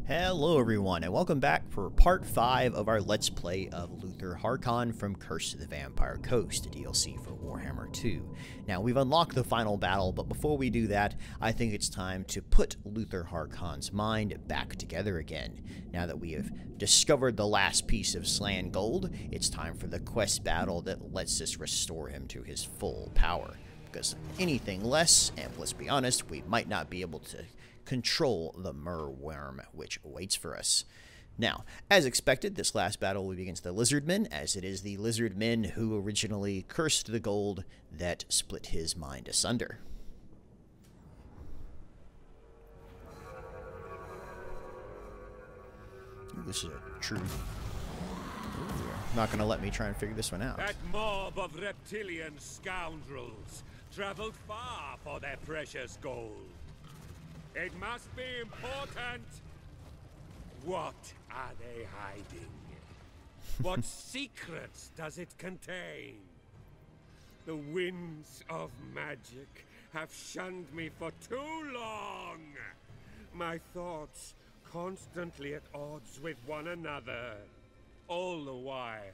Hello everyone, and welcome back for part 5 of our Let's Play of Luthor Harkon from Curse of the Vampire Coast, a DLC for Warhammer 2. Now, we've unlocked the final battle, but before we do that, I think it's time to put Luthor Harkon's mind back together again. Now that we have discovered the last piece of Slan Gold, it's time for the quest battle that lets us restore him to his full power. Because anything less, and let's be honest, we might not be able to control the Merworm which awaits for us. Now, as expected, this last battle will be against the Lizardmen, as it is the Lizardmen who originally cursed the gold that split his mind asunder. Ooh, this is a true... Not gonna let me try and figure this one out. That mob of reptilian scoundrels traveled far for their precious gold. It must be important. What are they hiding? What secrets does it contain? The winds of magic have shunned me for too long. My thoughts constantly at odds with one another. All the while,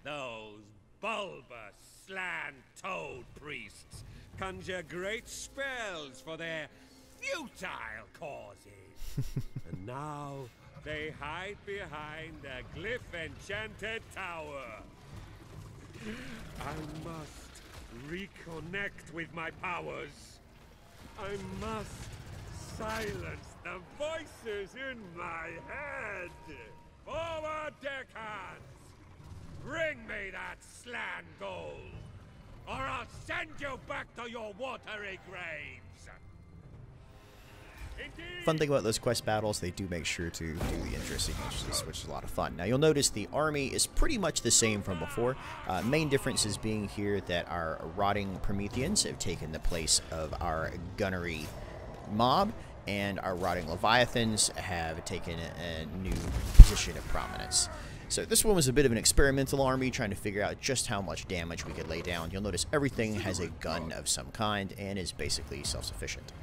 those bulbous, slant-toed priests conjure great spells for their futile causes. And now they hide behind a glyph-enchanted tower. I must reconnect with my powers. I must silence the voices in my head. Forward, deckhands! Bring me that Slan Gold, or I'll send you back to your watery graves! Fun thing about those quest battles, they do make sure to do the interesting missions, which is a lot of fun. Now, you'll notice the army is pretty much the same from before. Main difference is being here that our rotting Prometheans have taken the place of our gunnery mob, and our rotting Leviathans have taken a new position of prominence. So this one was a bit of an experimental army, trying to figure out just how much damage we could lay down. You'll notice everything has a gun of some kind and is basically self-sufficient.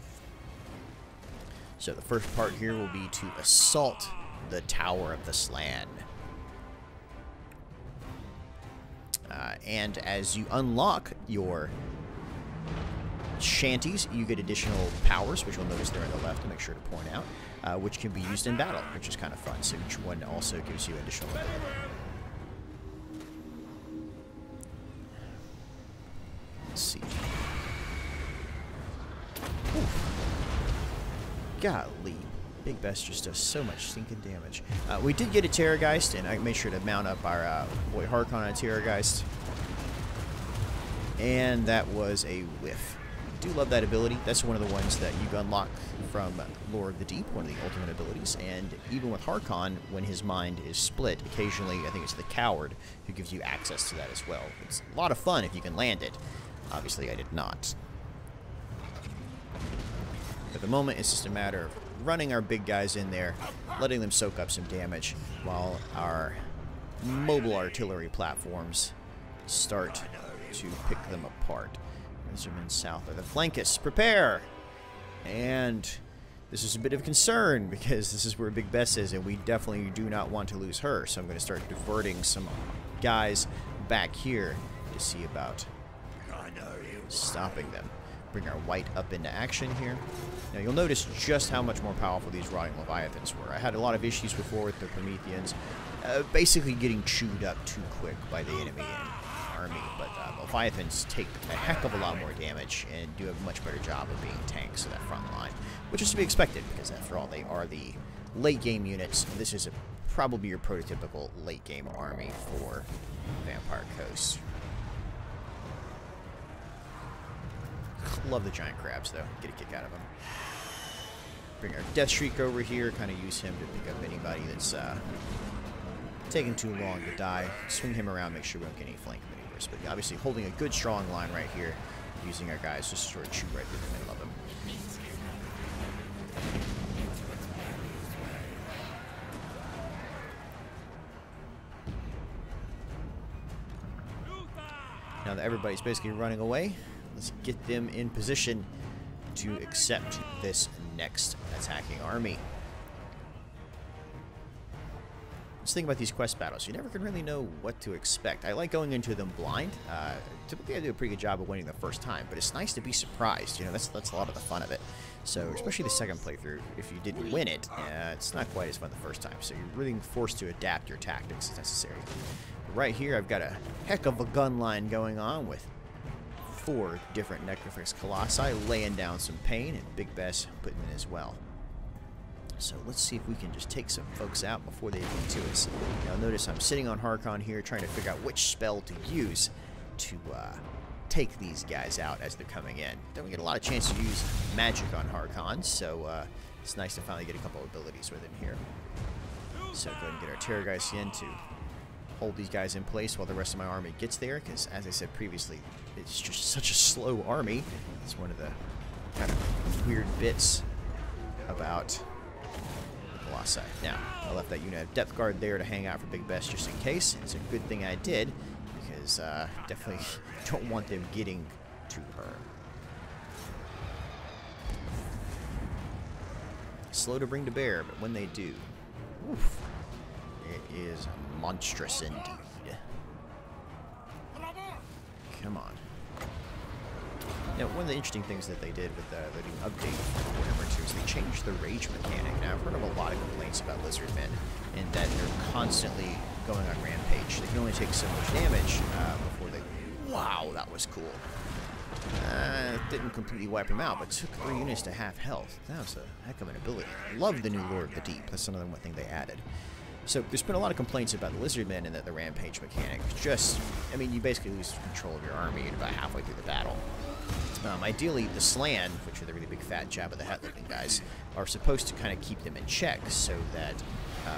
So the first part here will be to assault the Tower of the Slan. And as you unlock your shanties, you get additional powers, which you'll notice there on the left, to make sure to point out, which can be used in battle, which is kind of fun. So each one also gives you additional ability. Let's see. Ooh. Golly, Big Bess just does so much stinking damage. We did get a Terrorgeist, and I made sure to mount up our boy Harkon on a Terrorgeist. And that was a whiff. Do love that ability. That's one of the ones that you unlock from Lore of the Deep, one of the ultimate abilities. And even with Harkon, when his mind is split, occasionally, I think it's the Coward who gives you access to that as well. It's a lot of fun if you can land it. Obviously, I did not. At the moment, it's just a matter of running our big guys in there, letting them soak up some damage, while our mobile artillery platforms start to pick them apart. Lizardmen south of the flankists. Prepare! And this is a bit of concern, because this is where Big Bess is, and we definitely do not want to lose her. So I'm going to start diverting some guys back here to see about stopping them. Bring our white up into action here. Now you'll notice just how much more powerful these rotting Leviathans were. I had a lot of issues before with the Prometheans, basically getting chewed up too quick by the enemy army, but Leviathans take a heck of a lot more damage and do a much better job of being tanks in that front line, which is to be expected, because after all, they are the late game units. This is probably your prototypical late game army for Vampire Coast. Love the giant crabs, though. Get a kick out of them. Bring our Death Shriek over here. Kind of use him to pick up anybody that's taking too long to die. Swing him around, make sure we don't get any flank maneuvers. But obviously holding a good, strong line right here. Using our guys just to sort of chew right through the middle of them. Now that everybody's basically running away, let's get them in position to accept this next attacking army. That's the thing about these quest battles. You never can really know what to expect. I like going into them blind. Typically, I do a pretty good job of winning the first time, but it's nice to be surprised. You know, that's a lot of the fun of it. So, especially the second playthrough, if you didn't win it, it's not quite as fun the first time. So you're really forced to adapt your tactics as necessary. But right here, I've got a heck of a gun line going on with 4 different Necrophix Colossi laying down some pain, and Big Bess putting in as well. So let's see if we can just take some folks out before they get to us. Now notice I'm sitting on Harkon here trying to figure out which spell to use to take these guys out as they're coming in. Then we get a lot of chance to use magic on Harkon, so it's nice to finally get a couple of abilities with him here. So go ahead and get our Terrorgeist in to hold these guys in place while the rest of my army gets there, because as I said previously, it's just such a slow army. It's one of the kind of weird bits about Colossi. Now, I left that unit of Depth Guard there to hang out for Big Bess just in case. It's a good thing I did, because definitely don't want them getting to her. Slow to bring to bear, but when they do, oof, it is monstrous indeed. Come on. Now, one of the interesting things that they did with the new update for Warhammer 2 is they changed the rage mechanic. Now, I've heard of a lot of complaints about Lizardmen, in that they're constantly going on rampage. They can only take so much damage before they... Wow, that was cool. Didn't completely wipe them out, but took 3 units to half health. That was a heck of an ability. Love the new Lord of the Deep. That's another one thing they added. So there's been a lot of complaints about the Lizardmen and the rampage mechanic. Just, I mean, you basically lose control of your army about halfway through the battle. Ideally, the Slan, which are the really big fat jab of the hat looking guys, are supposed to kind of keep them in check, so that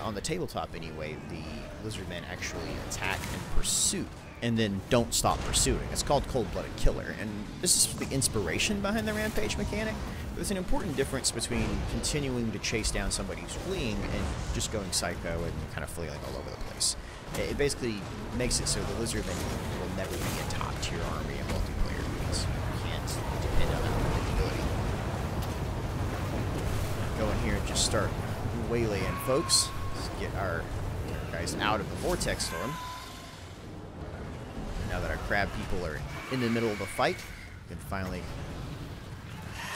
on the tabletop anyway, the Lizardmen actually attack and pursue, and then don't stop pursuing. It's called Cold-Blooded Killer, and this is the inspiration behind the rampage mechanic. There's an important difference between continuing to chase down somebody who's fleeing and just going psycho and kind of flailing all over the place. It basically makes it so the Lizardmen will never be a top-tier army in multiplayer, because you can't depend on that predictability. Go in here and just start waylaying folks. Let's get our guys out of the Vortex Storm. Now that our crab people are in the middle of the fight, we can finally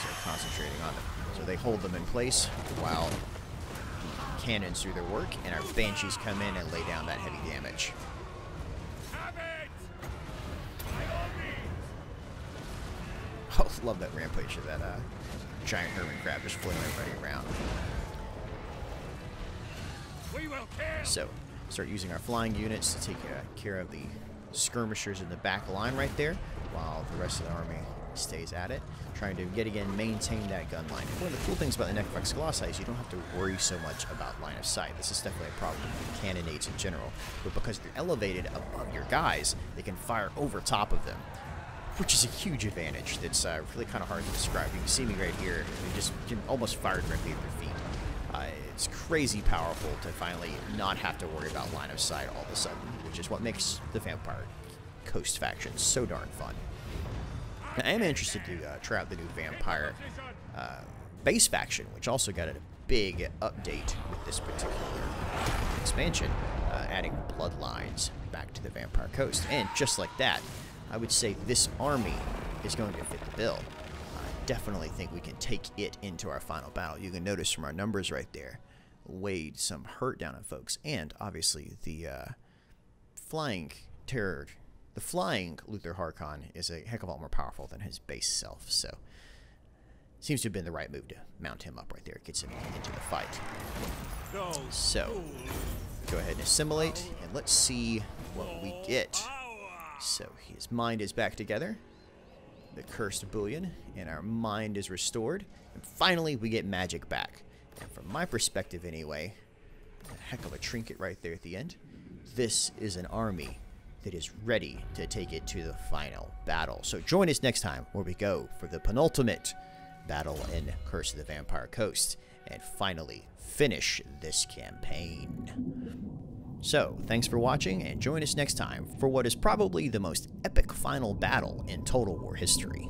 start concentrating on them. So they hold them in place while the cannons do their work, and our Banshees come in and lay down that heavy damage. Oh, love that rampage of that giant hermit crab just flailing everybody around. So, start using our flying units to take care of the skirmishers in the back line right there, while the rest of the army stays at it, trying to yet again maintain that gun line. And one of the cool things about the Necrophix Colossi is you don't have to worry so much about line of sight. This is definitely a problem with cannonades in general, but because they're elevated above your guys, they can fire over top of them, which is a huge advantage that's really kind of hard to describe. You can see me right here. You just can almost fire directly at their feet. It's crazy powerful to finally not have to worry about line of sight all of a sudden, which is what makes the Vampire Coast faction so darn fun. Now, I am interested to try out the new Vampire base faction, which also got a big update with this particular expansion, adding bloodlines back to the Vampire Coast. And just like that, I would say this army is going to fit the bill. I definitely think we can take it into our final battle. You can notice from our numbers right there, laid some hurt down on folks, and obviously the flying Luthor Harkon is a heck of a lot more powerful than his base self, so seems to have been the right move to mount him up right there. It gets him into the fight. So go ahead and assimilate, and let's see what we get. So his mind is back together, the cursed bullion, and our mind is restored, and finally we get magic back. And from my perspective anyway, a heck of a trinket right there at the end. This is an army that is ready to take it to the final battle. So join us next time where we go for the penultimate battle in Curse of the Vampire Coast and finally finish this campaign. So, thanks for watching, and join us next time for what is probably the most epic final battle in Total War history.